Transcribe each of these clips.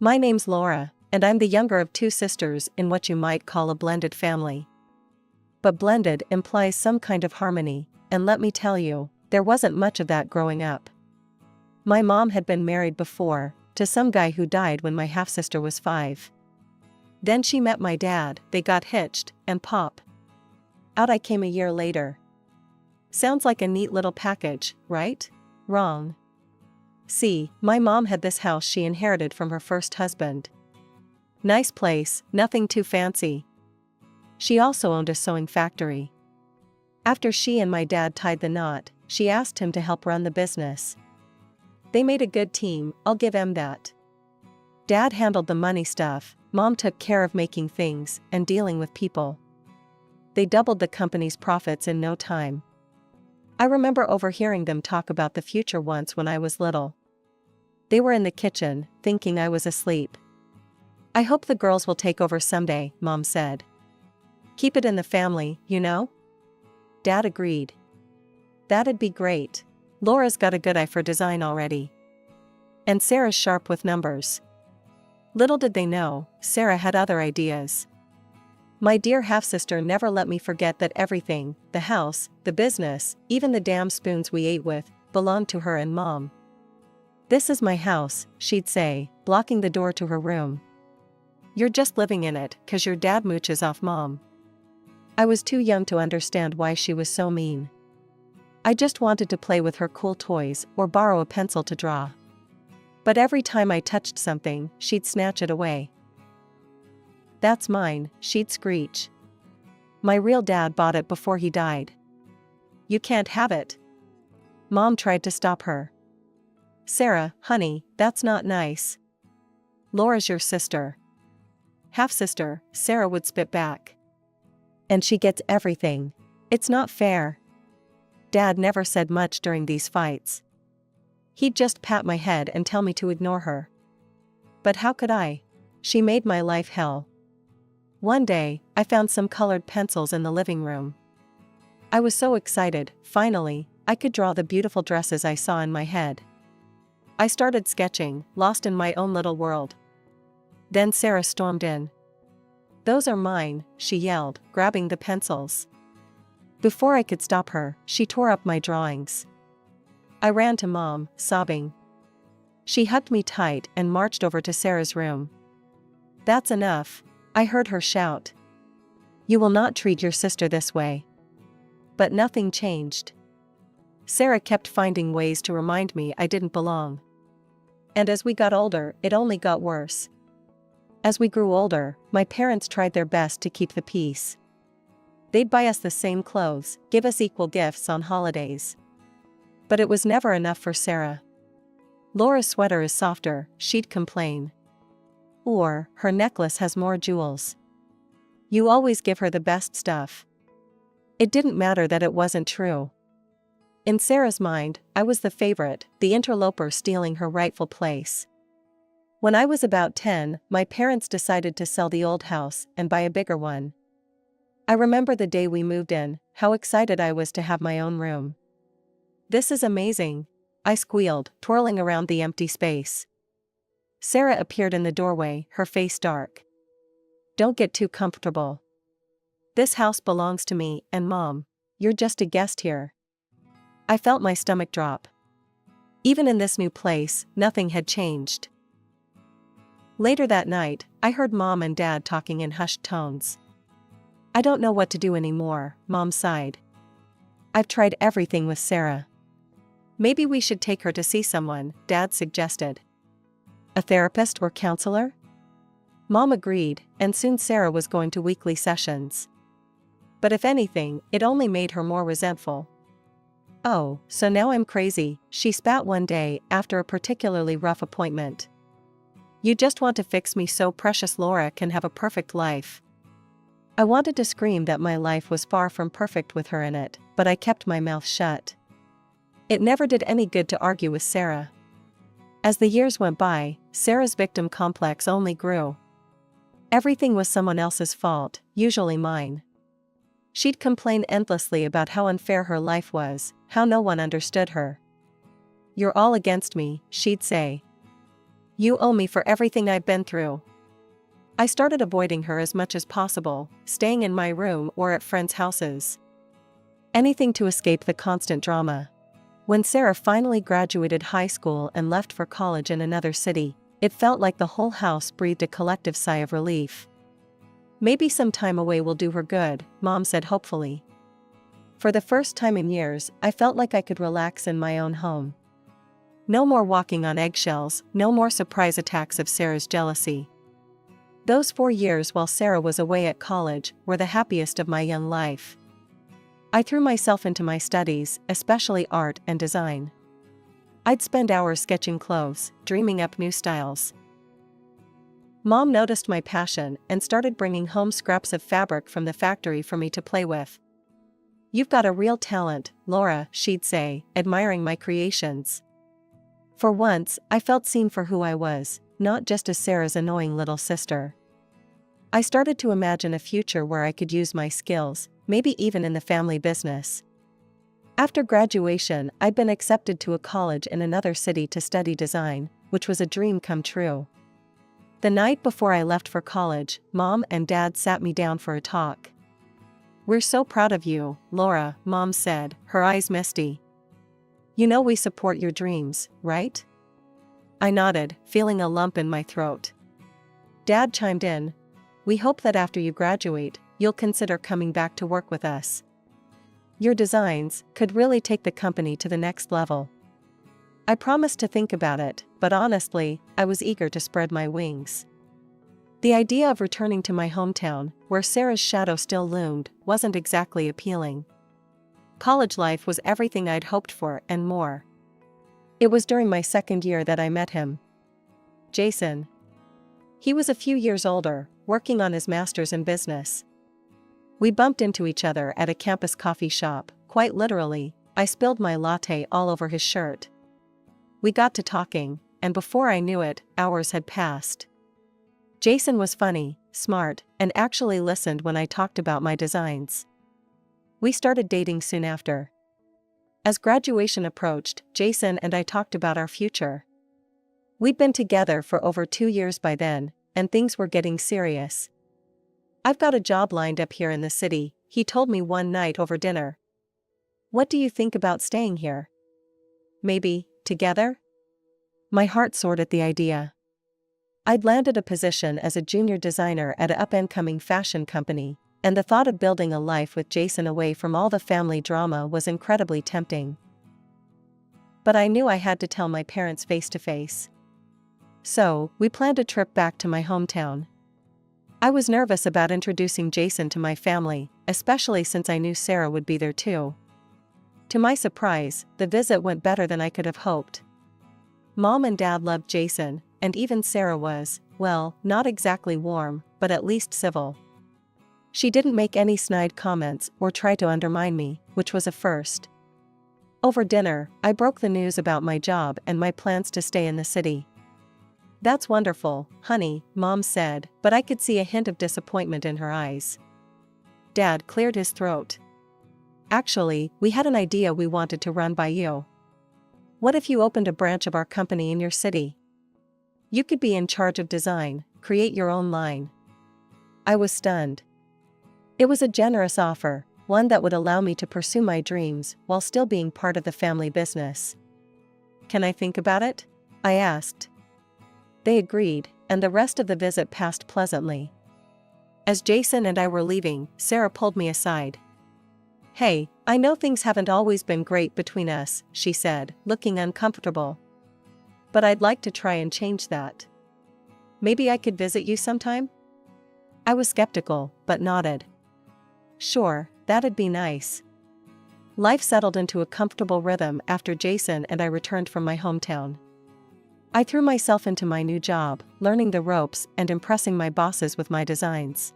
My name's Laura, and I'm the younger of two sisters in what you might call a blended family. But blended implies some kind of harmony, and let me tell you, there wasn't much of that growing up. My mom had been married before, to some guy who died when my half-sister was 5. Then she met my dad, they got hitched, and pop. Out I came a year later. Sounds like a neat little package, right? Wrong. See, my mom had this house she inherited from her first husband. Nice place, nothing too fancy. She also owned a sewing factory. After she and my dad tied the knot, she asked him to help run the business. They made a good team, I'll give him that. Dad handled the money stuff, Mom took care of making things and dealing with people. They doubled the company's profits in no time. I remember overhearing them talk about the future once when I was little. They were in the kitchen, thinking I was asleep. I hope the girls will take over someday, Mom said. Keep it in the family, you know? Dad agreed. That'd be great. Laura's got a good eye for design already. And Sarah's sharp with numbers. Little did they know, Sarah had other ideas. My dear half-sister never let me forget that everything, the house, the business, even the damn spoons we ate with, belonged to her and Mom. This is my house, she'd say, blocking the door to her room. You're just living in it, 'cause your dad mooches off Mom. I was too young to understand why she was so mean. I just wanted to play with her cool toys or borrow a pencil to draw. But every time I touched something, she'd snatch it away. That's mine, she'd screech. My real dad bought it before he died. You can't have it. Mom tried to stop her. Sarah, honey, that's not nice. Laura's your sister. Half-sister, Sarah would spit back. And she gets everything. It's not fair. Dad never said much during these fights. He'd just pat my head and tell me to ignore her. But how could I? She made my life hell. One day, I found some colored pencils in the living room. I was so excited, finally, I could draw the beautiful dresses I saw in my head. I started sketching, lost in my own little world. Then Sarah stormed in. Those are mine, she yelled, grabbing the pencils. Before I could stop her, she tore up my drawings. I ran to Mom, sobbing. She hugged me tight and marched over to Sarah's room. That's enough, I heard her shout. You will not treat your sister this way. But nothing changed. Sarah kept finding ways to remind me I didn't belong. And as we got older, it only got worse. As we grew older, my parents tried their best to keep the peace. They'd buy us the same clothes, give us equal gifts on holidays. But it was never enough for Sarah. Laura's sweater is softer, she'd complain. Or, her necklace has more jewels. You always give her the best stuff. It didn't matter that it wasn't true. In Sarah's mind, I was the favorite, the interloper stealing her rightful place. When I was about 10, my parents decided to sell the old house and buy a bigger one. I remember the day we moved in, how excited I was to have my own room. This is amazing, I squealed, twirling around the empty space. Sarah appeared in the doorway, her face dark. Don't get too comfortable. This house belongs to me and Mom. You're just a guest here. I felt my stomach drop. Even in this new place, nothing had changed. Later that night, I heard Mom and Dad talking in hushed tones. I don't know what to do anymore, Mom sighed. I've tried everything with Sarah. Maybe we should take her to see someone, Dad suggested. A therapist or counselor? Mom agreed, and soon Sarah was going to weekly sessions. But if anything, it only made her more resentful. Oh, so now I'm crazy, she spat one day after a particularly rough appointment. You just want to fix me so precious Laura can have a perfect life. I wanted to scream that my life was far from perfect with her in it, but I kept my mouth shut. It never did any good to argue with Sarah. As the years went by, Sarah's victim complex only grew. Everything was someone else's fault, usually mine. She'd complain endlessly about how unfair her life was, how no one understood her. You're all against me, she'd say. You owe me for everything I've been through. I started avoiding her as much as possible, staying in my room or at friends' houses. Anything to escape the constant drama. When Sarah finally graduated high school and left for college in another city, it felt like the whole house breathed a collective sigh of relief. Maybe some time away will do her good, Mom said hopefully. For the first time in years, I felt like I could relax in my own home. No more walking on eggshells, no more surprise attacks of Sarah's jealousy. Those 4 years while Sarah was away at college were the happiest of my young life. I threw myself into my studies, especially art and design. I'd spend hours sketching clothes, dreaming up new styles. Mom noticed my passion and started bringing home scraps of fabric from the factory for me to play with. "You've got a real talent, Laura," she'd say, admiring my creations. For once, I felt seen for who I was, not just as Sarah's annoying little sister. I started to imagine a future where I could use my skills, maybe even in the family business. After graduation, I'd been accepted to a college in another city to study design, which was a dream come true. The night before I left for college, Mom and Dad sat me down for a talk. "We're so proud of you, Laura," Mom said, her eyes misty. "You know we support your dreams, right?" I nodded, feeling a lump in my throat. Dad chimed in. "We hope that after you graduate, you'll consider coming back to work with us. Your designs could really take the company to the next level." I promised to think about it, but honestly, I was eager to spread my wings. The idea of returning to my hometown, where Sarah's shadow still loomed, wasn't exactly appealing. College life was everything I'd hoped for and more. It was during my second year that I met him. Jason. He was a few years older, working on his master's in business. We bumped into each other at a campus coffee shop, quite literally. I spilled my latte all over his shirt. We got to talking, and before I knew it, hours had passed. Jason was funny, smart, and actually listened when I talked about my designs. We started dating soon after. As graduation approached, Jason and I talked about our future. We'd been together for over 2 years by then, and things were getting serious. "I've got a job lined up here in the city," he told me one night over dinner. "What do you think about staying here? Maybe, together?" My heart soared at the idea. I'd landed a position as a junior designer at an up-and-coming fashion company, and the thought of building a life with Jason away from all the family drama was incredibly tempting. But I knew I had to tell my parents face to face. So, we planned a trip back to my hometown. I was nervous about introducing Jason to my family, especially since I knew Sarah would be there too. To my surprise, the visit went better than I could have hoped. Mom and Dad loved Jason, and even Sarah was, well, not exactly warm, but at least civil. She didn't make any snide comments or try to undermine me, which was a first. Over dinner, I broke the news about my job and my plans to stay in the city. "That's wonderful, honey," Mom said, but I could see a hint of disappointment in her eyes. Dad cleared his throat. "Actually, we had an idea we wanted to run by you. What if you opened a branch of our company in your city? You could be in charge of design, create your own line." I was stunned. It was a generous offer, one that would allow me to pursue my dreams while still being part of the family business. "Can I think about it?" I asked. They agreed, and the rest of the visit passed pleasantly. As Jason and I were leaving, Sarah pulled me aside. "Hey, I know things haven't always been great between us," she said, looking uncomfortable. "But I'd like to try and change that. Maybe I could visit you sometime?" I was skeptical, but nodded. "Sure, that'd be nice." Life settled into a comfortable rhythm after Jason and I returned from my hometown. I threw myself into my new job, learning the ropes and impressing my bosses with my designs.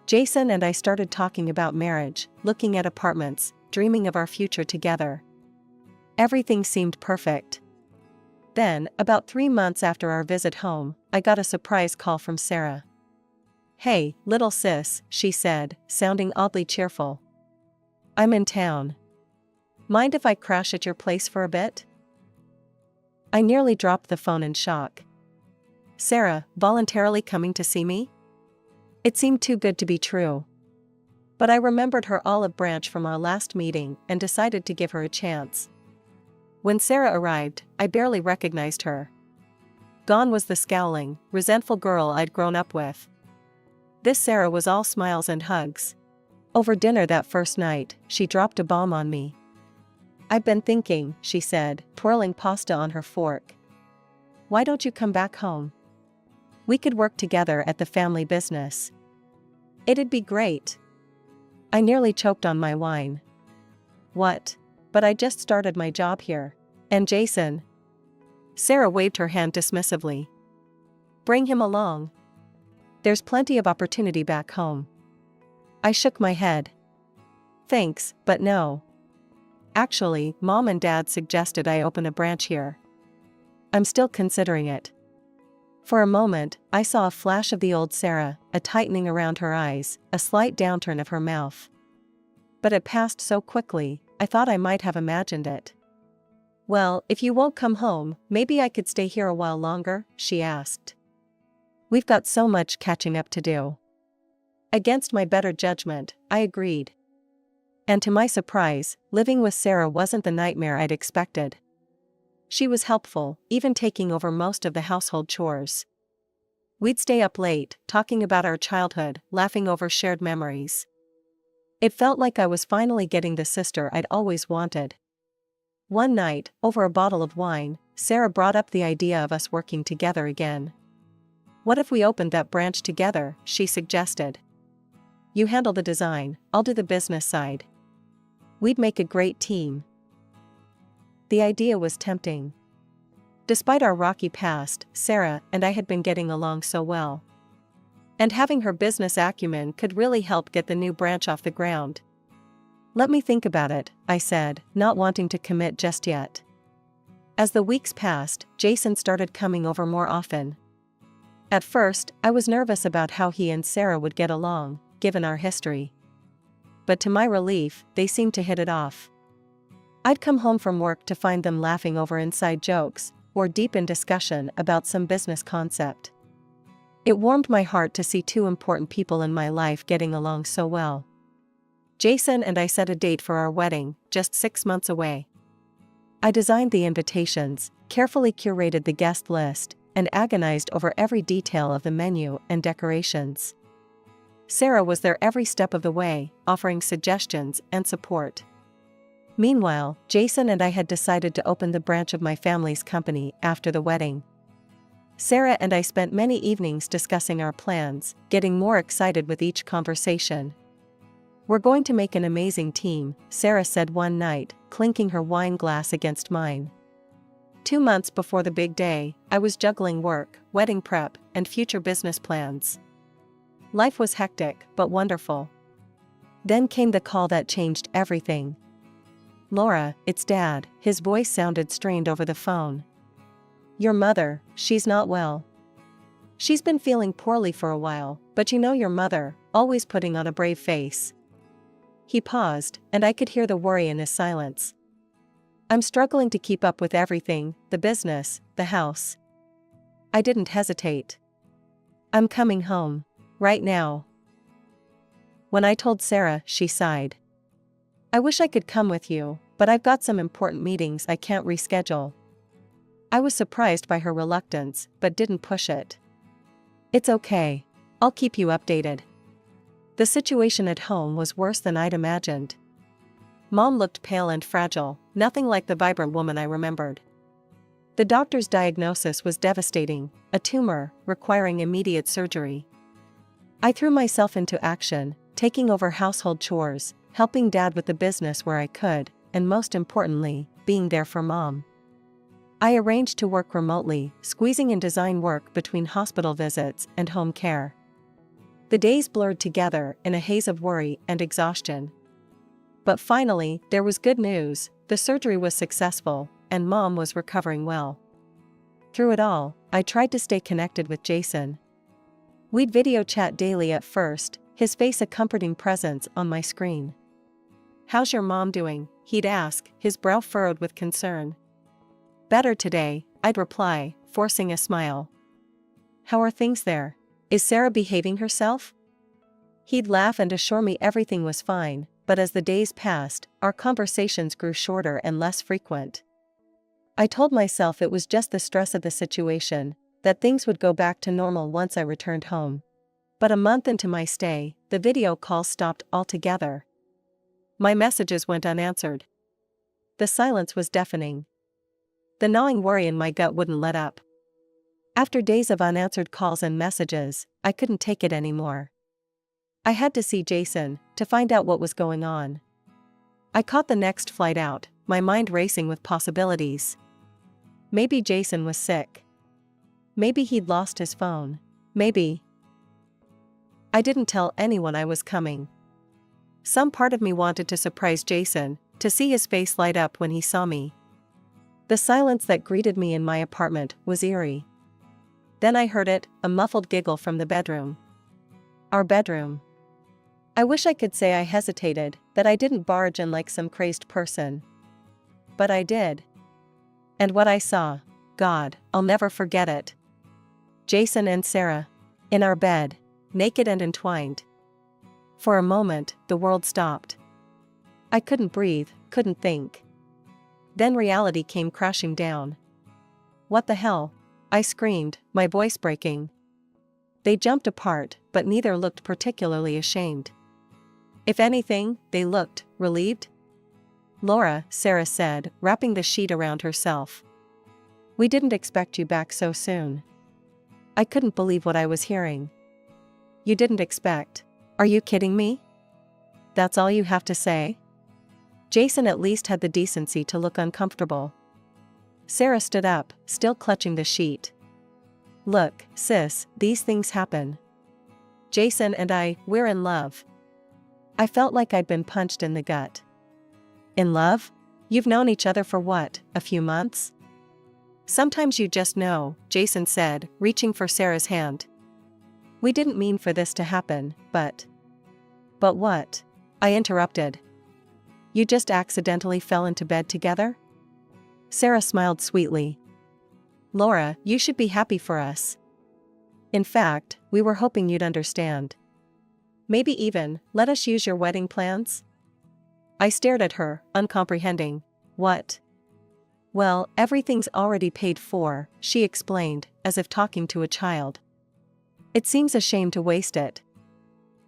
Jason and I started talking about marriage, looking at apartments, dreaming of our future together. Everything seemed perfect. Then, about 3 months after our visit home, I got a surprise call from Sarah. "Hey, little sis," she said, sounding oddly cheerful. "I'm in town. Mind if I crash at your place for a bit?" I nearly dropped the phone in shock. Sarah, voluntarily coming to see me? It seemed too good to be true. But I remembered her olive branch from our last meeting and decided to give her a chance. When Sarah arrived, I barely recognized her. Gone was the scowling, resentful girl I'd grown up with. This Sarah was all smiles and hugs. Over dinner that first night, she dropped a bomb on me. "I've been thinking," she said, twirling pasta on her fork. "Why don't you come back home? We could work together at the family business. It'd be great." I nearly choked on my wine. "What? But I just started my job here. And Jason?" Sarah waved her hand dismissively. "Bring him along. There's plenty of opportunity back home." I shook my head. "Thanks, but no. Actually, Mom and Dad suggested I open a branch here. I'm still considering it." For a moment, I saw a flash of the old Sarah, a tightening around her eyes, a slight downturn of her mouth. But it passed so quickly, I thought I might have imagined it. "Well, if you won't come home, maybe I could stay here a while longer?" she asked. "We've got so much catching up to do." Against my better judgment, I agreed. And to my surprise, living with Sarah wasn't the nightmare I'd expected. She was helpful, even taking over most of the household chores. We'd stay up late, talking about our childhood, laughing over shared memories. It felt like I was finally getting the sister I'd always wanted. One night, over a bottle of wine, Sarah brought up the idea of us working together again. "What if we opened that branch together?" she suggested. "You handle the design, I'll do the business side. We'd make a great team." The idea was tempting. Despite our rocky past, Sarah and I had been getting along so well. And having her business acumen could really help get the new branch off the ground. "Let me think about it," I said, not wanting to commit just yet. As the weeks passed, Jason started coming over more often. At first, I was nervous about how he and Sarah would get along, given our history. But to my relief, they seemed to hit it off. I'd come home from work to find them laughing over inside jokes, or deep in discussion about some business concept. It warmed my heart to see two important people in my life getting along so well. Jason and I set a date for our wedding, just 6 months away. I designed the invitations, carefully curated the guest list, and agonized over every detail of the menu and decorations. Sarah was there every step of the way, offering suggestions and support. Meanwhile, Jason and I had decided to open the branch of my family's company after the wedding. Sarah and I spent many evenings discussing our plans, getting more excited with each conversation. "We're going to make an amazing team," Sarah said one night, clinking her wine glass against mine. 2 months before the big day, I was juggling work, wedding prep, and future business plans. Life was hectic, but wonderful. Then came the call that changed everything. "Laura, it's Dad," his voice sounded strained over the phone. "Your mother, she's not well. She's been feeling poorly for a while, but you know your mother, always putting on a brave face." He paused, and I could hear the worry in his silence. "I'm struggling to keep up with everything, the business, the house." I didn't hesitate. "I'm coming home. Right now." When I told Sarah, she sighed. "I wish I could come with you, but I've got some important meetings I can't reschedule." I was surprised by her reluctance, but didn't push it. "It's okay. I'll keep you updated." The situation at home was worse than I'd imagined. Mom looked pale and fragile, nothing like the vibrant woman I remembered. The doctor's diagnosis was devastating, a tumor, requiring immediate surgery. I threw myself into action, taking over household chores, helping Dad with the business where I could, and most importantly, being there for Mom. I arranged to work remotely, squeezing in design work between hospital visits and home care. The days blurred together in a haze of worry and exhaustion. But finally, there was good news: the surgery was successful, and Mom was recovering well. Through it all, I tried to stay connected with Jason. We'd video chat daily at first, his face a comforting presence on my screen. "How's your mom doing?" he'd ask, his brow furrowed with concern. "Better today," I'd reply, forcing a smile. How are things there? Is Sarah behaving herself? He'd laugh and assure me everything was fine, but as the days passed, our conversations grew shorter and less frequent. I told myself it was just the stress of the situation, that things would go back to normal once I returned home. But a month into my stay, the video calls stopped altogether. My messages went unanswered. The silence was deafening. The gnawing worry in my gut wouldn't let up. After days of unanswered calls and messages, I couldn't take it anymore. I had to see Jason, to find out what was going on. I caught the next flight out, my mind racing with possibilities. Maybe Jason was sick. Maybe he'd lost his phone. Maybe. I didn't tell anyone I was coming. Some part of me wanted to surprise Jason, to see his face light up when he saw me. The silence that greeted me in my apartment was eerie. Then I heard it, a muffled giggle from the bedroom. Our bedroom. I wish I could say I hesitated, that I didn't barge in like some crazed person. But I did. And what I saw, God, I'll never forget it. Jason and Sarah. In our bed, naked and entwined. For a moment, the world stopped. I couldn't breathe, couldn't think. Then reality came crashing down. What the hell? I screamed, my voice breaking. They jumped apart, but neither looked particularly ashamed. If anything, they looked relieved. Laura, Sarah said, wrapping the sheet around herself. We didn't expect you back so soon. I couldn't believe what I was hearing. You didn't expect? Are you kidding me? That's all you have to say? Jason at least had the decency to look uncomfortable. Sarah stood up, still clutching the sheet. Look, sis, these things happen. Jason and we're in love. I felt like I'd been punched in the gut. In love? You've known each other for what, a few months? Sometimes you just know, Jason said, reaching for Sarah's hand. We didn't mean for this to happen, but... But what? I interrupted. You just accidentally fell into bed together? Sarah smiled sweetly. Laura, you should be happy for us. In fact, we were hoping you'd understand. Maybe even, let us use your wedding plans? I stared at her, uncomprehending. What? Well, everything's already paid for, she explained, as if talking to a child. It seems a shame to waste it.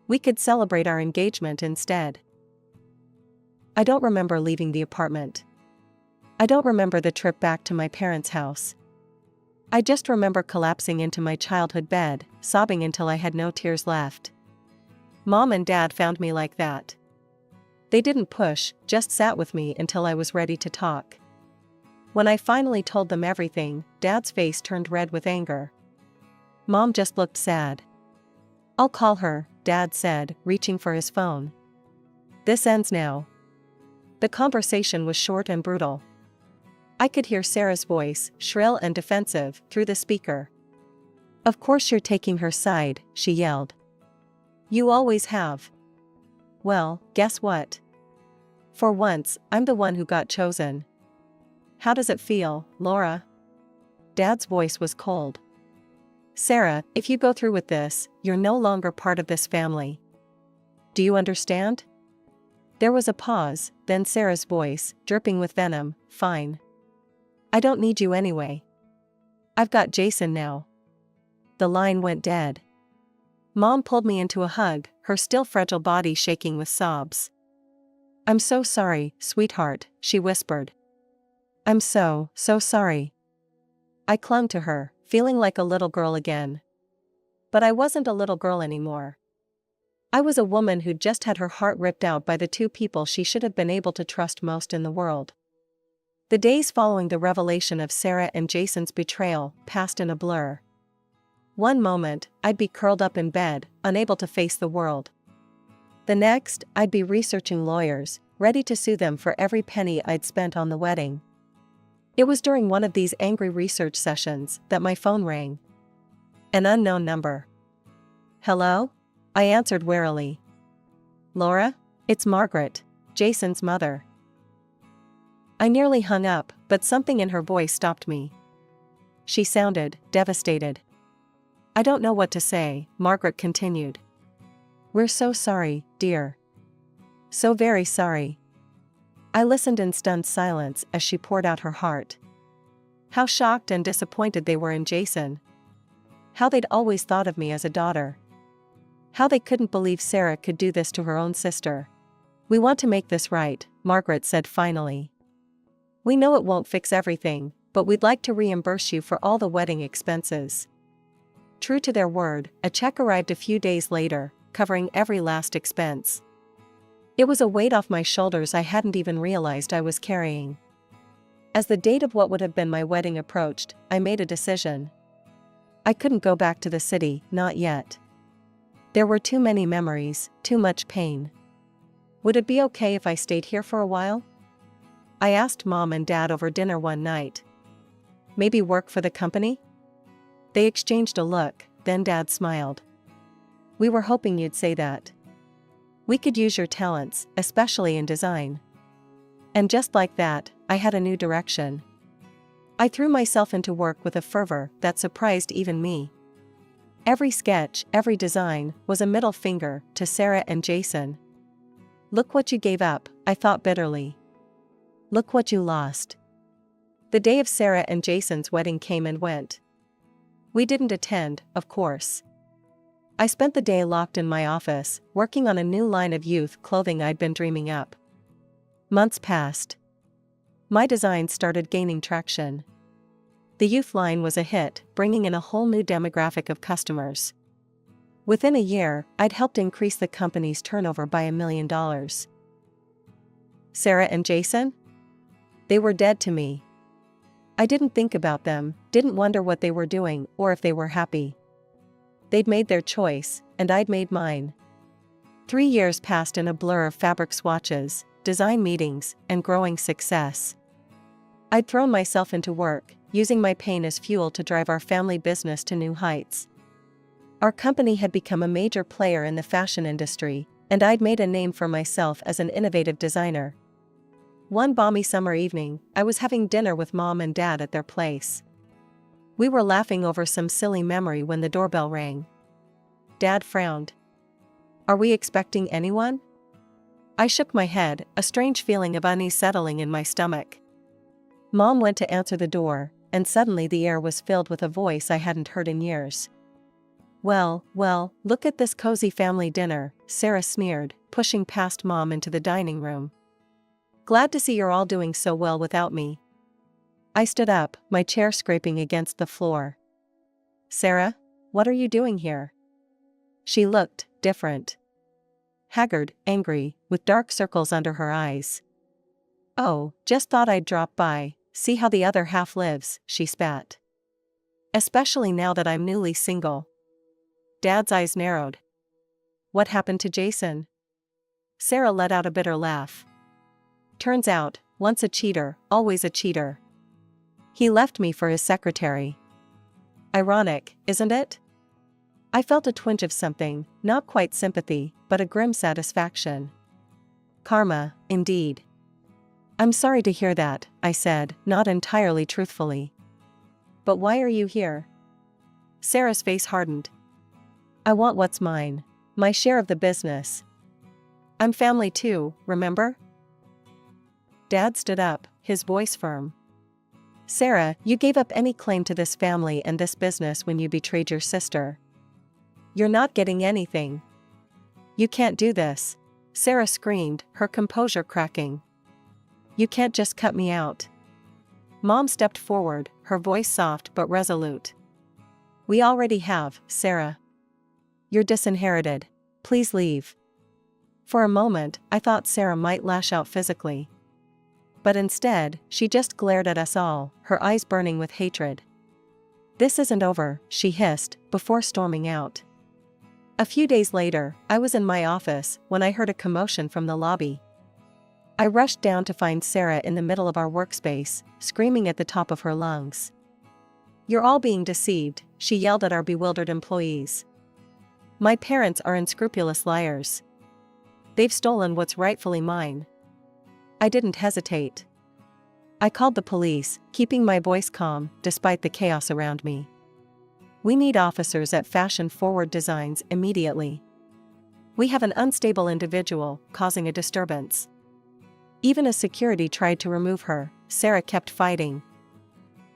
We could celebrate our engagement instead. I don't remember leaving the apartment. I don't remember the trip back to my parents' house. I just remember collapsing into my childhood bed, sobbing until I had no tears left. Mom and Dad found me like that. They didn't push, just sat with me until I was ready to talk. When I finally told them everything, Dad's face turned red with anger. Mom just looked sad. I'll call her, Dad said, reaching for his phone. This ends now. The conversation was short and brutal. I could hear Sarah's voice, shrill and defensive, through the speaker. Of course you're taking her side, she yelled. You always have. Well, guess what? For once, I'm the one who got chosen. How does it feel, Laura? Dad's voice was cold. Sarah, if you go through with this, you're no longer part of this family. Do you understand? There was a pause, then Sarah's voice, dripping with venom, fine. I don't need you anyway. I've got Jason now. The line went dead. Mom pulled me into a hug, her still fragile body shaking with sobs. I'm so sorry, sweetheart, she whispered. I'm so sorry. I clung to her, feeling like a little girl again. But I wasn't a little girl anymore. I was a woman who'd just had her heart ripped out by the two people she should have been able to trust most in the world. The days following the revelation of Sarah and Jason's betrayal passed in a blur. One moment, I'd be curled up in bed, unable to face the world. The next, I'd be researching lawyers, ready to sue them for every penny I'd spent on the wedding. It was during one of these angry research sessions that my phone rang. An unknown number. Hello? I answered warily. Laura? It's Margaret, Jason's mother. I nearly hung up, but something in her voice stopped me. She sounded devastated. I don't know what to say, Margaret continued. We're so sorry, dear. So very sorry. I listened in stunned silence as she poured out her heart. How shocked and disappointed they were in Jason. How they'd always thought of me as a daughter. How they couldn't believe Sarah could do this to her own sister. We want to make this right, Margaret said finally. We know it won't fix everything, but we'd like to reimburse you for all the wedding expenses. True to their word, a check arrived a few days later, covering every last expense. It was a weight off my shoulders I hadn't even realized I was carrying. As the date of what would have been my wedding approached, I made a decision. I couldn't go back to the city, not yet. There were too many memories, too much pain. Would it be okay if I stayed here for a while? I asked Mom and Dad over dinner one night. Maybe work for the company? They exchanged a look, then Dad smiled. We were hoping you'd say that. We could use your talents, especially in design. And just like that, I had a new direction. I threw myself into work with a fervor that surprised even me. Every sketch, every design, was a middle finger to Sarah and Jason. Look what you gave up, I thought bitterly. Look what you lost. The day of Sarah and Jason's wedding came and went. We didn't attend, of course. I spent the day locked in my office, working on a new line of youth clothing I'd been dreaming up. Months passed. My designs started gaining traction. The youth line was a hit, bringing in a whole new demographic of customers. Within a year, I'd helped increase the company's turnover by $1 million. Sarah and Jason? They were dead to me. I didn't think about them, didn't wonder what they were doing or if they were happy. They'd made their choice, and I'd made mine. 3 years passed in a blur of fabric swatches, design meetings, and growing success. I'd thrown myself into work, using my pain as fuel to drive our family business to new heights. Our company had become a major player in the fashion industry, and I'd made a name for myself as an innovative designer. One balmy summer evening, I was having dinner with Mom and Dad at their place. We were laughing over some silly memory when the doorbell rang. Dad frowned. Are we expecting anyone? I shook my head, a strange feeling of unease settling in my stomach. Mom went to answer the door, and suddenly the air was filled with a voice I hadn't heard in years. Well, look at this cozy family dinner, Sarah sneered, pushing past Mom into the dining room. Glad to see you're all doing so well without me. I stood up, my chair scraping against the floor. Sarah, what are you doing here? She looked different. Haggard, angry, with dark circles under her eyes. Oh, just thought I'd drop by, see how the other half lives, she spat. Especially now that I'm newly single. Dad's eyes narrowed. What happened to Jason? Sarah let out a bitter laugh. Turns out, once a cheater, always a cheater. He left me for his secretary. Ironic, isn't it? I felt a twinge of something, not quite sympathy, but a grim satisfaction. Karma, indeed. I'm sorry to hear that, I said, not entirely truthfully. But why are you here? Sarah's face hardened. I want what's mine, my share of the business. I'm family too, remember? Dad stood up, his voice firm. Sarah, you gave up any claim to this family and this business when you betrayed your sister. You're not getting anything. You can't do this, Sarah screamed, her composure cracking. You can't just cut me out. Mom stepped forward, her voice soft but resolute. We already have, Sarah. You're disinherited. Please leave. For a moment, I thought Sarah might lash out physically. But instead, she just glared at us all, her eyes burning with hatred. This isn't over, she hissed, before storming out. A few days later, I was in my office when I heard a commotion from the lobby. I rushed down to find Sarah in the middle of our workspace, screaming at the top of her lungs. You're all being deceived, she yelled at our bewildered employees. My parents are unscrupulous liars. They've stolen what's rightfully mine. I didn't hesitate. I called the police, keeping my voice calm, despite the chaos around me. We need officers at fashion-forward designs immediately. We have an unstable individual, causing a disturbance. Even as security tried to remove her, Sarah kept fighting.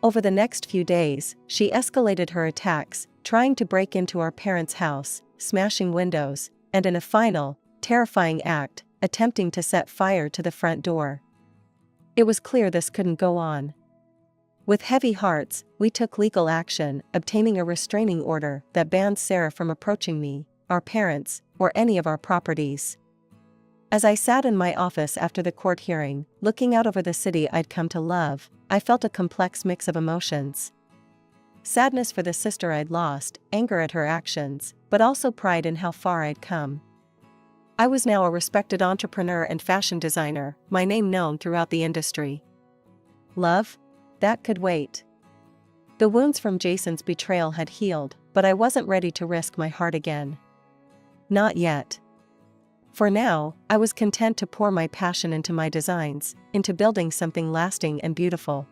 Over the next few days, she escalated her attacks, trying to break into our parents' house, smashing windows, and in a final, terrifying act, attempting to set fire to the front door. It was clear this couldn't go on. With heavy hearts, we took legal action, obtaining a restraining order that banned Sarah from approaching me, our parents, or any of our properties. As I sat in my office after the court hearing, looking out over the city I'd come to love, I felt a complex mix of emotions. Sadness for the sister I'd lost, anger at her actions, but also pride in how far I'd come. I was now a respected entrepreneur and fashion designer, my name known throughout the industry. Love? That could wait. The wounds from Jason's betrayal had healed, but I wasn't ready to risk my heart again. Not yet. For now, I was content to pour my passion into my designs, into building something lasting and beautiful.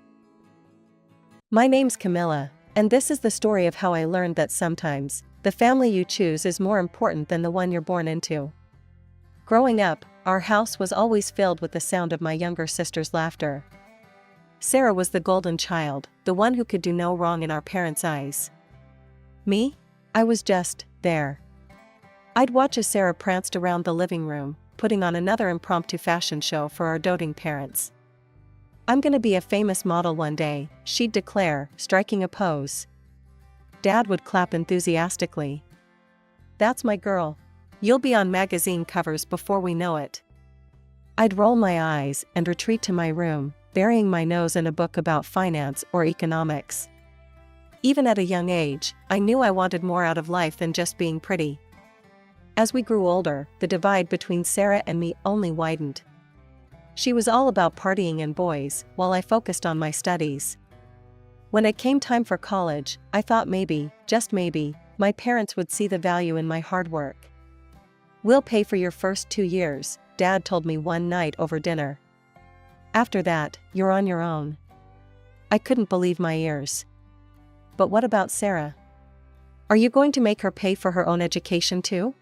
My name's Camilla, and this is the story of how I learned that sometimes, the family you choose is more important than the one you're born into. Growing up, our house was always filled with the sound of my younger sister's laughter. Sarah was the golden child, the one who could do no wrong in our parents' eyes. Me? I was just there. I'd watch as Sarah pranced around the living room, putting on another impromptu fashion show for our doting parents. "I'm gonna be a famous model one day," she'd declare, striking a pose. Dad would clap enthusiastically. "That's my girl. You'll be on magazine covers before we know it." I'd roll my eyes and retreat to my room, burying my nose in a book about finance or economics. Even at a young age, I knew I wanted more out of life than just being pretty. As we grew older, the divide between Sarah and me only widened. She was all about partying and boys, while I focused on my studies. When it came time for college, I thought maybe, just maybe, my parents would see the value in my hard work. "We'll pay for your first 2 years," Dad told me one night over dinner. "After that, you're on your own." I couldn't believe my ears. But what about Sarah? "Are you going to make her pay for her own education too?"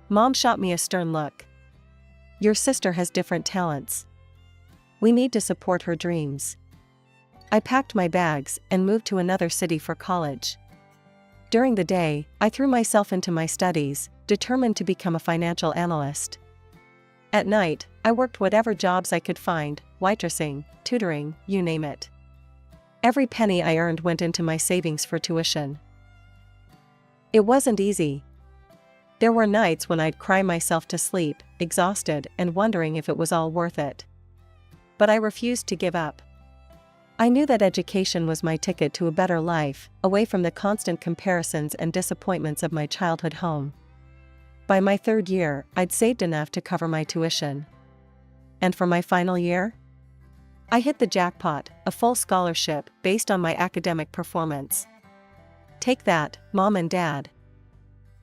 Mom shot me a stern look. "Your sister has different talents. We need to support her dreams." I packed my bags and moved to another city for college. During the day, I threw myself into my studies, determined to become a financial analyst. At night, I worked whatever jobs I could find, waitressing, tutoring, you name it. Every penny I earned went into my savings for tuition. It wasn't easy. There were nights when I'd cry myself to sleep, exhausted and wondering if it was all worth it. But I refused to give up. I knew that education was my ticket to a better life, away from the constant comparisons and disappointments of my childhood home. By my 3rd year, I'd saved enough to cover my tuition. And for my final year? I hit the jackpot, a full scholarship based on my academic performance. Take that, Mom and Dad.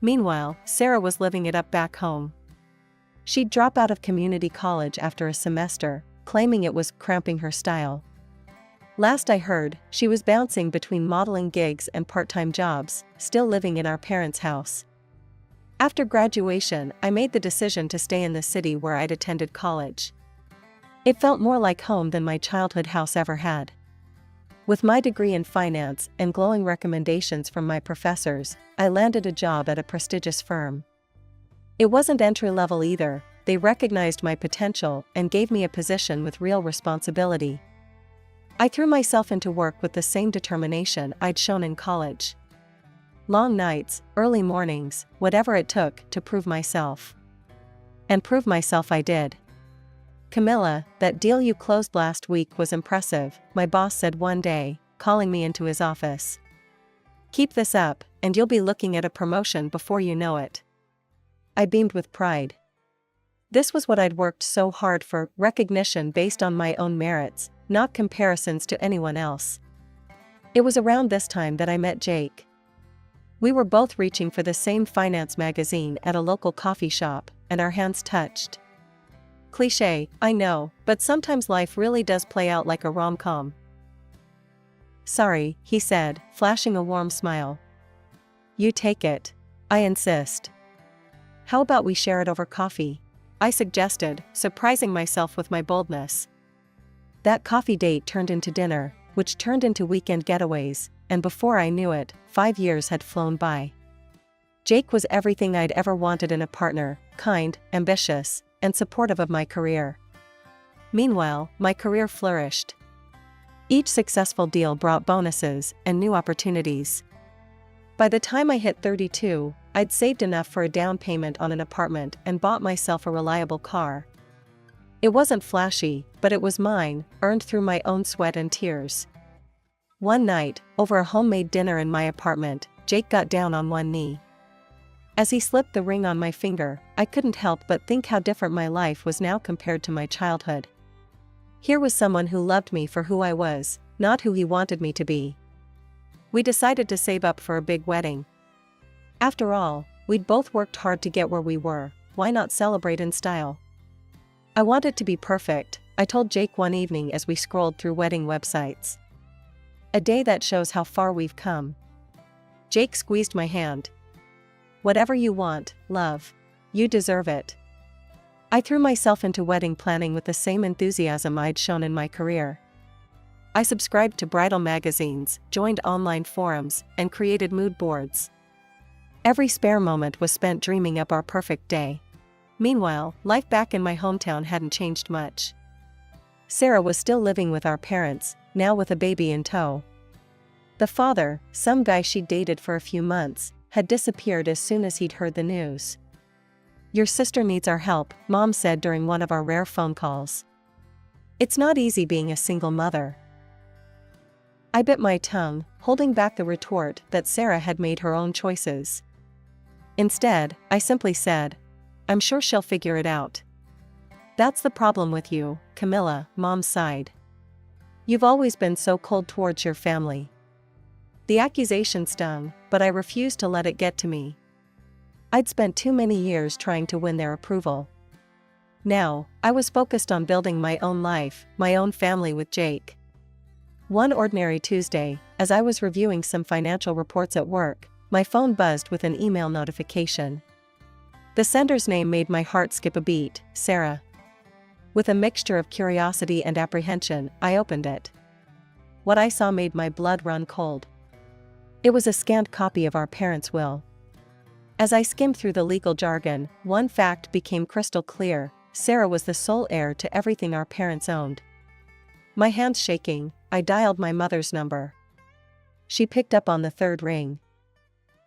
Meanwhile, Sarah was living it up back home. She'd drop out of community college after a semester, claiming it was cramping her style. Last I heard, she was bouncing between modeling gigs and part-time jobs, still living in our parents' house. After graduation, I made the decision to stay in the city where I'd attended college. It felt more like home than my childhood house ever had. With my degree in finance and glowing recommendations from my professors, I landed a job at a prestigious firm. It wasn't entry-level either, they recognized my potential and gave me a position with real responsibility. I threw myself into work with the same determination I'd shown in college. Long nights, early mornings, whatever it took to prove myself. And prove myself I did. "Camilla, that deal you closed last week was impressive," my boss said one day, calling me into his office. "Keep this up, and you'll be looking at a promotion before you know it." I beamed with pride. This was what I'd worked so hard for, recognition based on my own merits, not comparisons to anyone else. It was around this time that I met Jake. We were both reaching for the same finance magazine at a local coffee shop, and our hands touched. Cliché, I know, but sometimes life really does play out like a rom-com. "Sorry," he said, flashing a warm smile. You take it. I insist. How about we share it over coffee? I suggested, surprising myself with my boldness. That coffee date turned into dinner, which turned into weekend getaways, and before I knew it, 5 years had flown by. Jake was everything I'd ever wanted in a partner: kind, ambitious, and supportive of my career. Meanwhile, my career flourished. Each successful deal brought bonuses and new opportunities. By the time I hit 32, I'd saved enough for a down payment on an apartment and bought myself a reliable car. It wasn't flashy, but it was mine, earned through my own sweat and tears. One night, over a homemade dinner in my apartment, Jake got down on one knee. As he slipped the ring on my finger, I couldn't help but think how different my life was now compared to my childhood. Here was someone who loved me for who I was, not who he wanted me to be. We decided to save up for a big wedding. After all, we'd both worked hard to get where we were, why not celebrate in style? I want it to be perfect, I told Jake one evening as we scrolled through wedding websites. A day that shows how far we've come. Jake squeezed my hand. Whatever you want, love. You deserve it. I threw myself into wedding planning with the same enthusiasm I'd shown in my career. I subscribed to bridal magazines, joined online forums, and created mood boards. Every spare moment was spent dreaming up our perfect day. Meanwhile, life back in my hometown hadn't changed much. Sarah was still living with our parents, now with a baby in tow. The father, some guy she'd dated for a few months, had disappeared as soon as he'd heard the news. Your sister needs our help, Mom said during one of our rare phone calls. It's not easy being a single mother. I bit my tongue, holding back the retort that Sarah had made her own choices. Instead, I simply said, I'm sure she'll figure it out. That's the problem with you, Camilla, Mom sighed. You've always been so cold towards your family. The accusation stung, but I refused to let it get to me. I'd spent too many years trying to win their approval. Now, I was focused on building my own life, my own family with Jake. One ordinary Tuesday, as I was reviewing some financial reports at work, my phone buzzed with an email notification. The sender's name made my heart skip a beat, Sarah. With a mixture of curiosity and apprehension, I opened it. What I saw made my blood run cold. It was a scanned copy of our parents' will. As I skimmed through the legal jargon, one fact became crystal clear: Sarah was the sole heir to everything our parents owned. My hands shaking, I dialed my mother's number. She picked up on the third ring.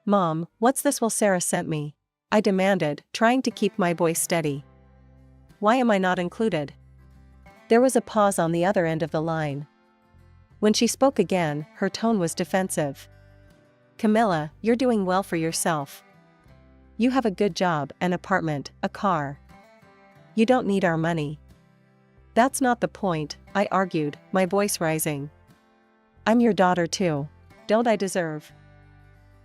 Mom, what's this will Sarah sent me? I demanded, trying to keep my voice steady. Why am I not included? There was a pause on the other end of the line. When she spoke again, her tone was defensive. Camilla, you're doing well for yourself. You have a good job, an apartment, a car. You don't need our money. That's not the point, I argued, my voice rising. I'm your daughter too. Don't I deserve?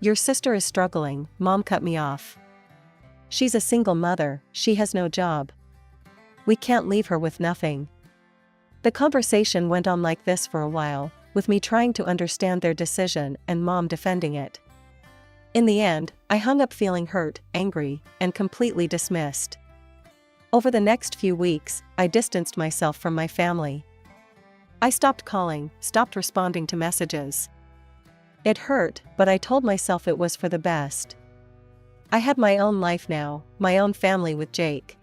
Your sister is struggling, Mom cut me off. She's a single mother, she has no job. We can't leave her with nothing. The conversation went on like this for a while, with me trying to understand their decision and Mom defending it. In the end, I hung up feeling hurt, angry, and completely dismissed. Over the next few weeks, I distanced myself from my family. I stopped calling, stopped responding to messages. It hurt, but I told myself it was for the best. I had my own life now, my own family with Jake.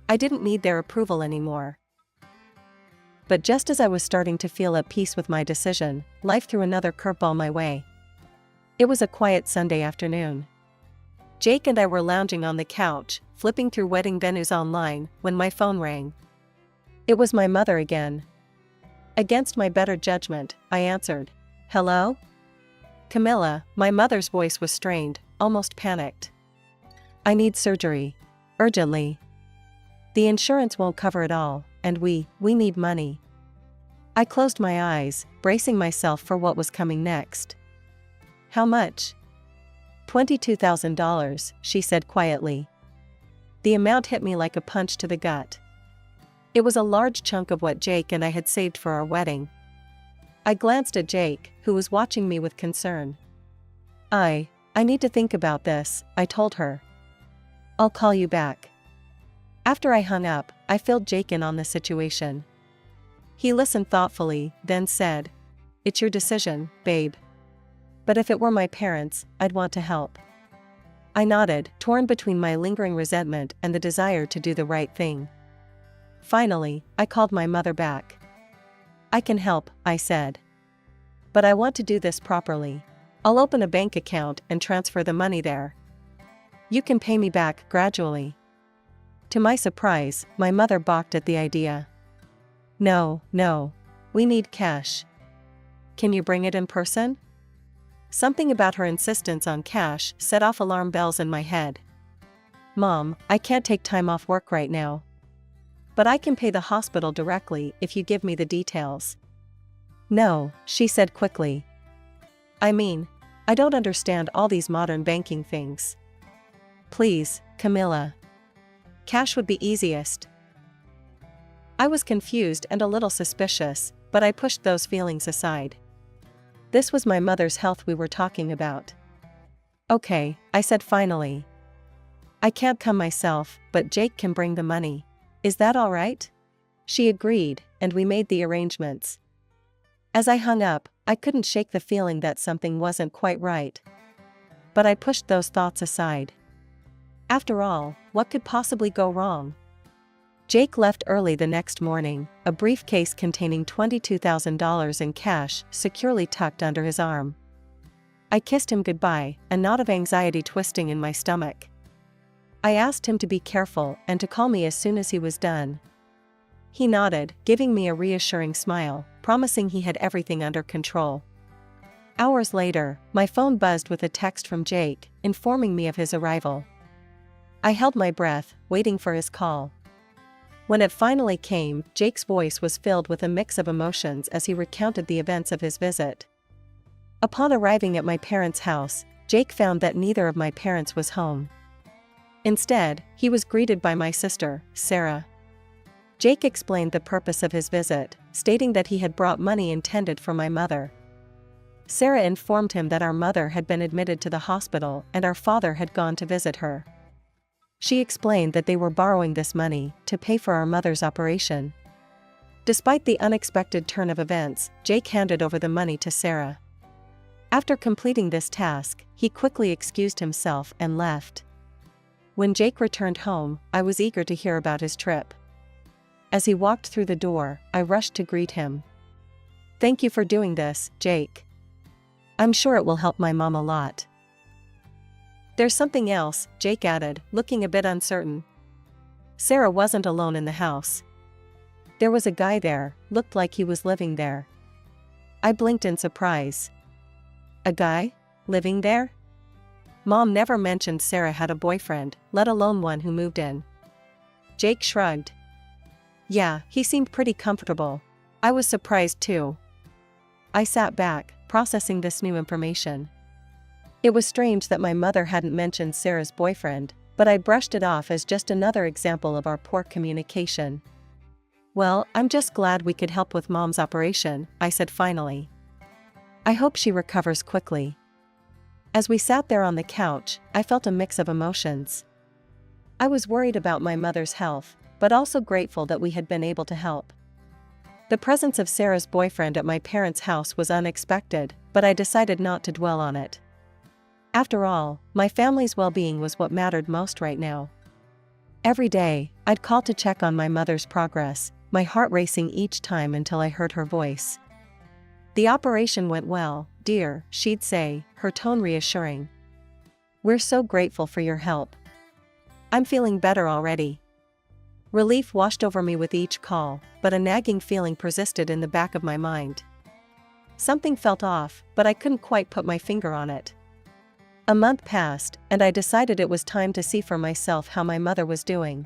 I didn't need their approval anymore. But just as I was starting to feel at peace with my decision, life threw another curveball my way. It was a quiet Sunday afternoon. Jake and I were lounging on the couch, flipping through wedding venues online, when my phone rang. It was my mother again. Against my better judgment, I answered. Hello? Camilla, my mother's voice was strained, almost panicked. I need surgery. Urgently. The insurance won't cover it all, and we need money. I closed my eyes, bracing myself for what was coming next. How much? $22,000, she said quietly. The amount hit me like a punch to the gut. It was a large chunk of what Jake and I had saved for our wedding. I glanced at Jake, who was watching me with concern. I need to think about this, I told her. I'll call you back. After I hung up, I filled Jake in on the situation. He listened thoughtfully, then said, "It's your decision, babe. But if it were my parents, I'd want to help." I nodded, torn between my lingering resentment and the desire to do the right thing. Finally, I called my mother back. "I can help," I said. "But I want to do this properly. I'll open a bank account and transfer the money there. You can pay me back gradually." To my surprise, my mother balked at the idea. No, we need cash. Can you bring it in person?" Something about her insistence on cash set off alarm bells in my head. "Mom, I can't take time off work right now. But I can pay the hospital directly if you give me the details." "No," she said quickly. "I mean, I don't understand all these modern banking things. Please, Camilla. Cash would be easiest." I was confused and a little suspicious, but I pushed those feelings aside. This was my mother's health we were talking about. "Okay," I said finally. "I can't come myself, but Jake can bring the money. Is that all right?" She agreed, and we made the arrangements. As I hung up, I couldn't shake the feeling that something wasn't quite right. But I pushed those thoughts aside. After all, what could possibly go wrong? Jake left early the next morning, a briefcase containing $22,000 in cash securely tucked under his arm. I kissed him goodbye, a knot of anxiety twisting in my stomach. I asked him to be careful and to call me as soon as he was done. He nodded, giving me a reassuring smile, promising he had everything under control. Hours later, my phone buzzed with a text from Jake, informing me of his arrival. I held my breath, waiting for his call. When it finally came, Jake's voice was filled with a mix of emotions as he recounted the events of his visit. Upon arriving at my parents' house, Jake found that neither of my parents was home. Instead, he was greeted by my sister, Sarah. Jake explained the purpose of his visit, stating that he had brought money intended for my mother. Sarah informed him that our mother had been admitted to the hospital and our father had gone to visit her. She explained that they were borrowing this money to pay for our mother's operation. Despite the unexpected turn of events, Jake handed over the money to Sarah. After completing this task, he quickly excused himself and left. When Jake returned home, I was eager to hear about his trip. As he walked through the door, I rushed to greet him. "Thank you for doing this, Jake. I'm sure it will help my mom a lot." "There's something else," Jake added, looking a bit uncertain. Sarah wasn't alone in the house. There was a guy there, looked like he was living there. I blinked in surprise. A guy? Living there? Mom never mentioned Sarah had a boyfriend, let alone one who moved in. Jake shrugged. "Yeah, he seemed pretty comfortable. I was surprised too." I sat back, processing this new information. It was strange that my mother hadn't mentioned Sarah's boyfriend, but I brushed it off as just another example of our poor communication. "Well, I'm just glad we could help with Mom's operation," I said finally. "I hope she recovers quickly." As we sat there on the couch, I felt a mix of emotions. I was worried about my mother's health, but also grateful that we had been able to help. The presence of Sarah's boyfriend at my parents' house was unexpected, but I decided not to dwell on it. After all, my family's well-being was what mattered most right now. Every day, I'd call to check on my mother's progress, my heart racing each time until I heard her voice. "The operation went well, dear," she'd say, her tone reassuring. "We're so grateful for your help." I'm feeling better already. Relief washed over me with each call, but a nagging feeling persisted in the back of my mind. Something felt off, but I couldn't quite put my finger on it. A month passed, and I decided it was time to see for myself how my mother was doing.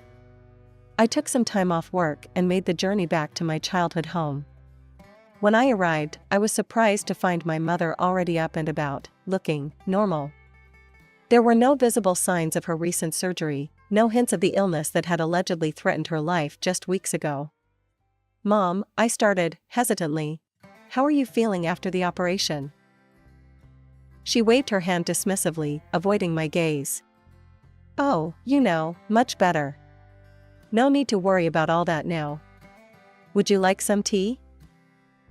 I took some time off work and made the journey back to my childhood home. When I arrived, I was surprised to find my mother already up and about, looking normal. There were no visible signs of her recent surgery, no hints of the illness that had allegedly threatened her life just weeks ago. "Mom," I started, hesitantly. "How are you feeling after the operation?" She waved her hand dismissively, avoiding my gaze. Oh, much better. No need to worry about all that now. Would you like some tea?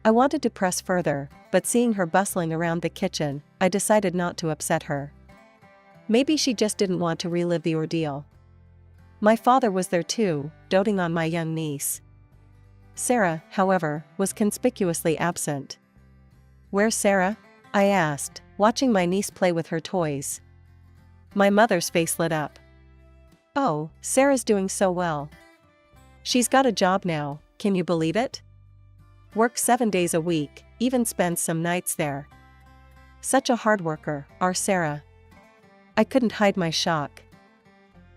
I wanted to press further, but seeing her bustling around the kitchen, I decided not to upset her. Maybe she just didn't want to relive the ordeal. My father was there too, doting on my young niece. Sarah, however, was conspicuously absent. Where's Sarah? I asked, watching my niece play with her toys. My mother's face lit up. Oh, Sarah's doing so well. She's got a job now, can you believe it? Works 7 days a week, even spends some nights there. Such a hard worker, our Sarah. I couldn't hide my shock.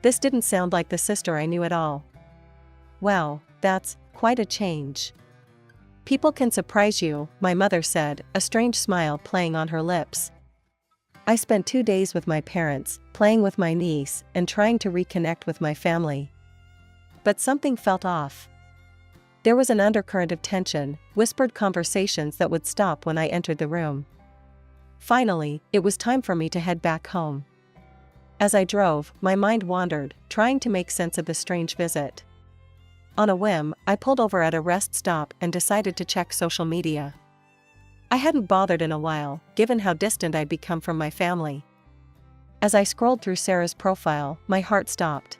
This didn't sound like the sister I knew at all. Wow, that's quite a change. People can surprise you, my mother said, a strange smile playing on her lips. I spent 2 days with my parents, playing with my niece, and trying to reconnect with my family. But something felt off. There was an undercurrent of tension, whispered conversations that would stop when I entered the room. Finally, it was time for me to head back home. As I drove, my mind wandered, trying to make sense of the strange visit. On a whim, I pulled over at a rest stop and decided to check social media. I hadn't bothered in a while, given how distant I'd become from my family. As I scrolled through Sarah's profile, my heart stopped.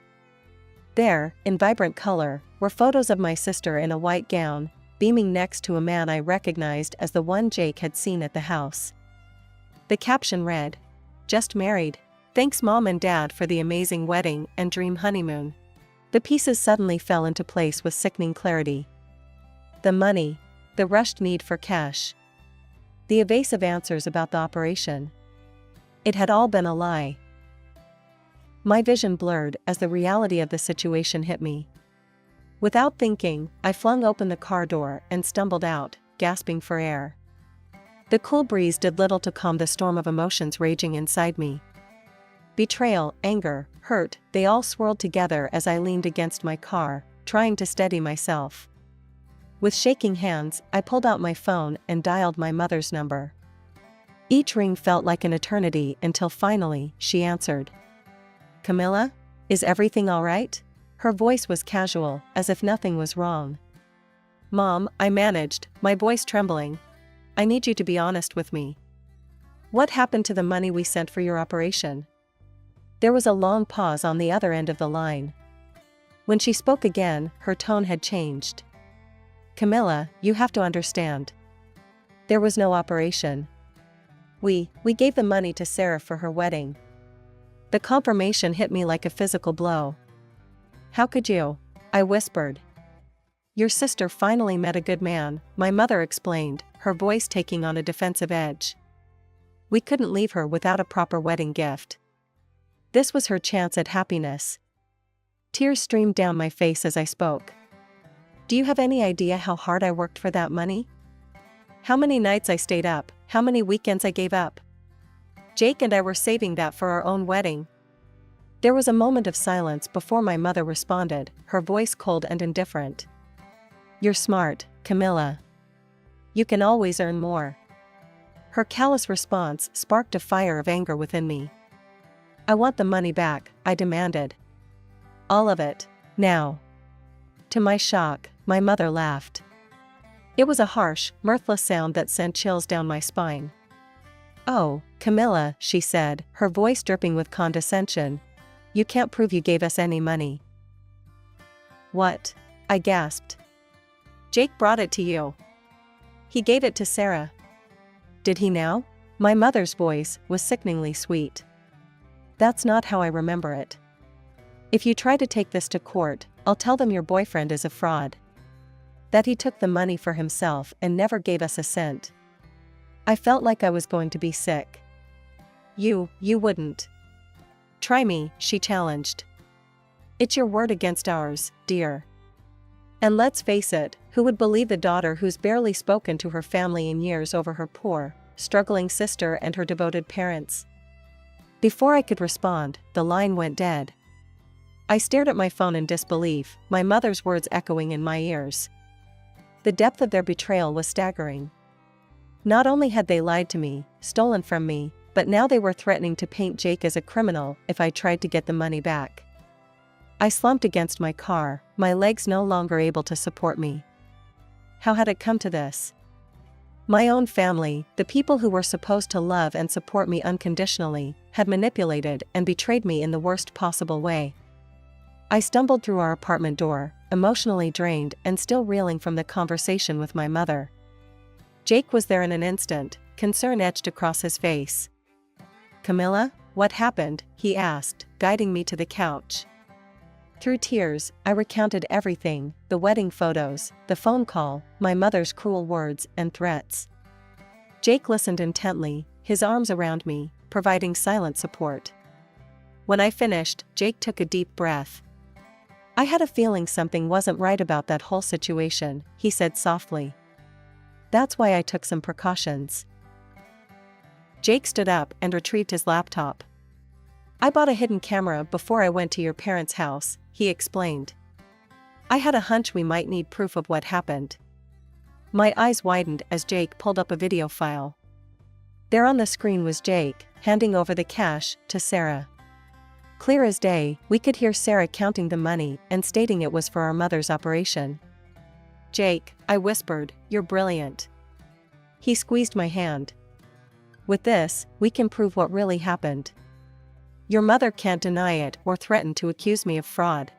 There, in vibrant color, were photos of my sister in a white gown, beaming next to a man I recognized as the one Jake had seen at the house. The caption read, "Just married. Thanks Mom and Dad for the amazing wedding and dream honeymoon." The pieces suddenly fell into place with sickening clarity. The money, the rushed need for cash, the evasive answers about the operation. It had all been a lie. My vision blurred as the reality of the situation hit me. Without thinking, I flung open the car door and stumbled out, gasping for air. The cool breeze did little to calm the storm of emotions raging inside me. Betrayal, anger, hurt, they all swirled together as I leaned against my car, trying to steady myself. With shaking hands, I pulled out my phone and dialed my mother's number. Each ring felt like an eternity until finally, she answered. "Camilla? Is everything all right?" Her voice was casual, as if nothing was wrong. "Mom," I managed, my voice trembling. "I need you to be honest with me. What happened to the money we sent for your operation?" There was a long pause on the other end of the line. When she spoke again, her tone had changed. "Camilla, you have to understand. There was no operation. We gave the money to Sarah for her wedding." The confirmation hit me like a physical blow. "How could you?" I whispered. "Your sister finally met a good man," my mother explained, her voice taking on a defensive edge. "We couldn't leave her without a proper wedding gift. This was her chance at happiness." Tears streamed down my face as I spoke. "Do you have any idea how hard I worked for that money? How many nights I stayed up, how many weekends I gave up? Jake and I were saving that for our own wedding." There was a moment of silence before my mother responded, her voice cold and indifferent. "You're smart, Camilla. You can always earn more." Her callous response sparked a fire of anger within me. "I want the money back," I demanded. "All of it, now." To my shock, my mother laughed. It was a harsh, mirthless sound that sent chills down my spine. "Oh, Camilla," she said, her voice dripping with condescension. "You can't prove you gave us any money." "What?" I gasped. "Jake brought it to you. He gave it to Sarah." "Did he now?" My mother's voice was sickeningly sweet. "That's not how I remember it. If you try to take this to court, I'll tell them your boyfriend is a fraud. That he took the money for himself and never gave us a cent." I felt like I was going to be sick. You wouldn't." "Try me," she challenged. "It's your word against ours, dear. And let's face it, who would believe the daughter who's barely spoken to her family in years over her poor, struggling sister and her devoted parents?" Before I could respond, the line went dead. I stared at my phone in disbelief, my mother's words echoing in my ears. The depth of their betrayal was staggering. Not only had they lied to me, stolen from me, but now they were threatening to paint Jake as a criminal if I tried to get the money back. I slumped against my car, my legs no longer able to support me. How had it come to this? My own family, the people who were supposed to love and support me unconditionally, had manipulated and betrayed me in the worst possible way. I stumbled through our apartment door, emotionally drained and still reeling from the conversation with my mother. Jake was there in an instant, concern etched across his face. "Camilla, what happened?" he asked, guiding me to the couch. Through tears, I recounted everything, the wedding photos, the phone call, my mother's cruel words and threats. Jake listened intently, his arms around me, providing silent support. When I finished, Jake took a deep breath. "I had a feeling something wasn't right about that whole situation," he said softly. "That's why I took some precautions." Jake stood up and retrieved his laptop. "I bought a hidden camera before I went to your parents' house," he explained. "I had a hunch we might need proof of what happened." My eyes widened as Jake pulled up a video file. There on the screen was Jake, handing over the cash to Sarah. Clear as day, we could hear Sarah counting the money and stating it was for our mother's operation. "Jake," I whispered, "you're brilliant." He squeezed my hand. "With this, we can prove what really happened. Your mother can't deny it or threaten to accuse me of fraud."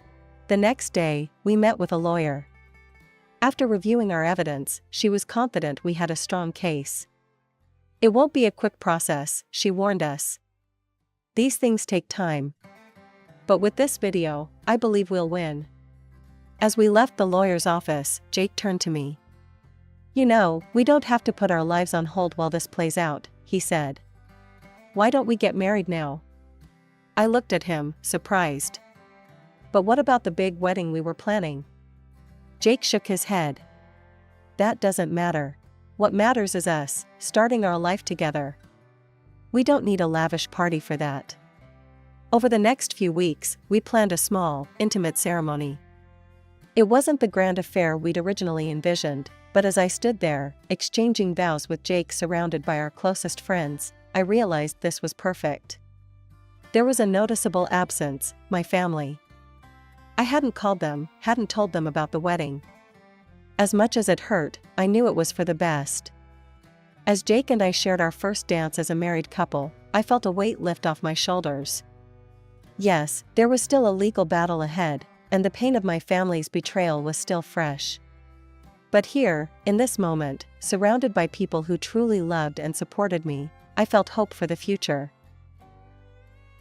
The next day, we met with a lawyer. After reviewing our evidence, she was confident we had a strong case. "It won't be a quick process," she warned us. "These things take time. But with this video, I believe we'll win." As we left the lawyer's office, Jake turned to me. "You know, we don't have to put our lives on hold while this plays out," he said. "Why don't we get married now?" I looked at him, surprised. "But what about the big wedding we were planning?" Jake shook his head. "That doesn't matter. What matters is us, starting our life together. We don't need a lavish party for that." Over the next few weeks, we planned a small, intimate ceremony. It wasn't the grand affair we'd originally envisioned, but as I stood there, exchanging vows with Jake surrounded by our closest friends, I realized this was perfect. There was a noticeable absence, my family. I hadn't called them, hadn't told them about the wedding. As much as it hurt, I knew it was for the best. As Jake and I shared our first dance as a married couple, I felt a weight lift off my shoulders. Yes, there was still a legal battle ahead, and the pain of my family's betrayal was still fresh. But here, in this moment, surrounded by people who truly loved and supported me, I felt hope for the future.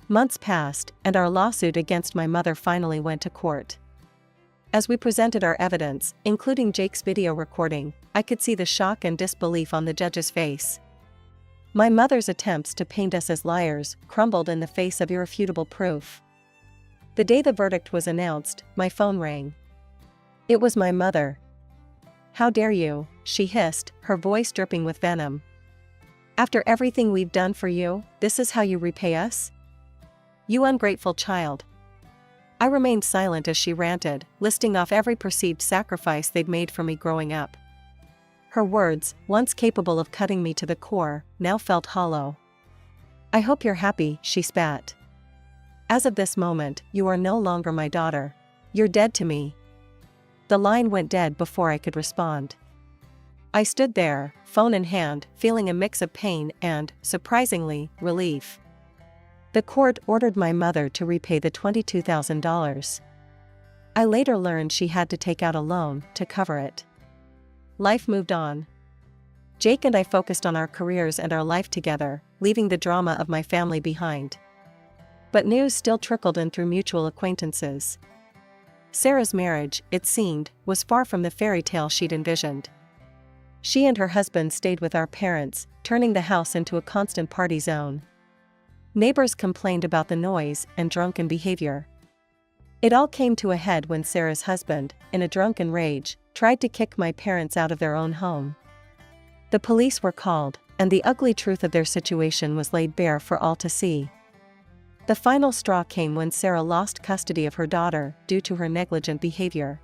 Months passed, and our lawsuit against my mother finally went to court. As we presented our evidence, including Jake's video recording, I could see the shock and disbelief on the judge's face. My mother's attempts to paint us as liars crumbled in the face of irrefutable proof. The day the verdict was announced, my phone rang. It was my mother. "How dare you?" she hissed, her voice dripping with venom. "After everything we've done for you, this is how you repay us? You ungrateful child." I remained silent as she ranted, listing off every perceived sacrifice they'd made for me growing up. Her words, once capable of cutting me to the core, now felt hollow. "I hope you're happy," she spat. "As of this moment, you are no longer my daughter. You're dead to me." The line went dead before I could respond. I stood there, phone in hand, feeling a mix of pain and, surprisingly, relief. The court ordered my mother to repay the $22,000. I later learned she had to take out a loan to cover it. Life moved on. Jake and I focused on our careers and our life together, leaving the drama of my family behind. But news still trickled in through mutual acquaintances. Sarah's marriage, it seemed, was far from the fairy tale she'd envisioned. She and her husband stayed with our parents, turning the house into a constant party zone. Neighbors complained about the noise and drunken behavior. It all came to a head when Sarah's husband, in a drunken rage, tried to kick my parents out of their own home. The police were called, and the ugly truth of their situation was laid bare for all to see. The final straw came when Sarah lost custody of her daughter due to her negligent behavior.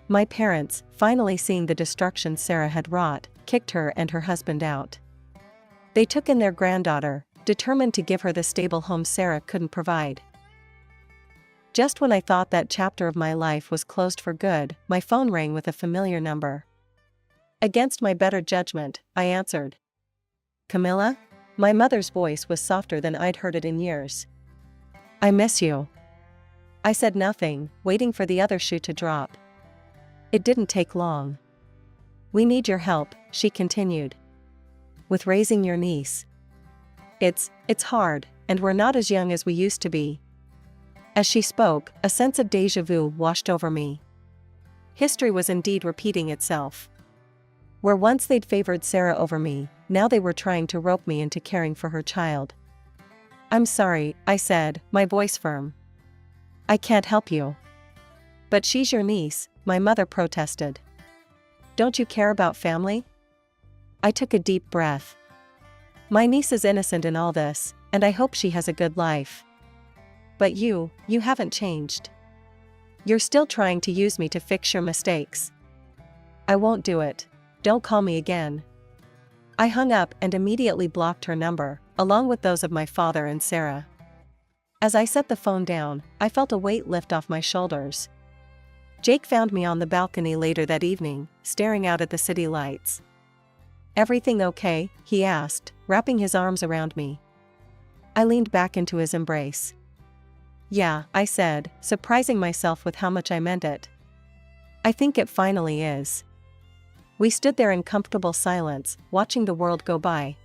My parents, finally seeing the destruction Sarah had wrought, kicked her and her husband out. They took in their granddaughter, determined to give her the stable home Sarah couldn't provide. Just when I thought that chapter of my life was closed for good, my phone rang with a familiar number. Against my better judgment, I answered. "Camilla?" My mother's voice was softer than I'd heard it in years. "I miss you." I said nothing, waiting for the other shoe to drop. It didn't take long. "We need your help," she continued. "With raising your niece. It's hard, and we're not as young as we used to be." As she spoke, a sense of déjà vu washed over me. History was indeed repeating itself. Where once they'd favored Sarah over me, now they were trying to rope me into caring for her child. "I'm sorry," I said, my voice firm. "I can't help you." "But she's your niece," my mother protested. "Don't you care about family?" I took a deep breath. "My niece is innocent in all this, and I hope she has a good life. But you haven't changed. You're still trying to use me to fix your mistakes." "I won't do it. Don't call me again." I hung up and immediately blocked her number, along with those of my father and Sarah. As I set the phone down, I felt a weight lift off my shoulders. Jake found me on the balcony later that evening, staring out at the city lights. "Everything okay?" he asked, wrapping his arms around me. I leaned back into his embrace. "Yeah," I said, surprising myself with how much I meant it. "I think it finally is." We stood there in comfortable silence, watching the world go by.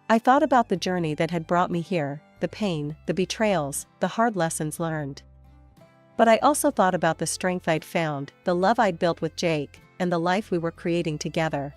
I thought about the journey that had brought me here, the pain, the betrayals, the hard lessons learned. But I also thought about the strength I'd found, the love I'd built with Jake, and the life we were creating together.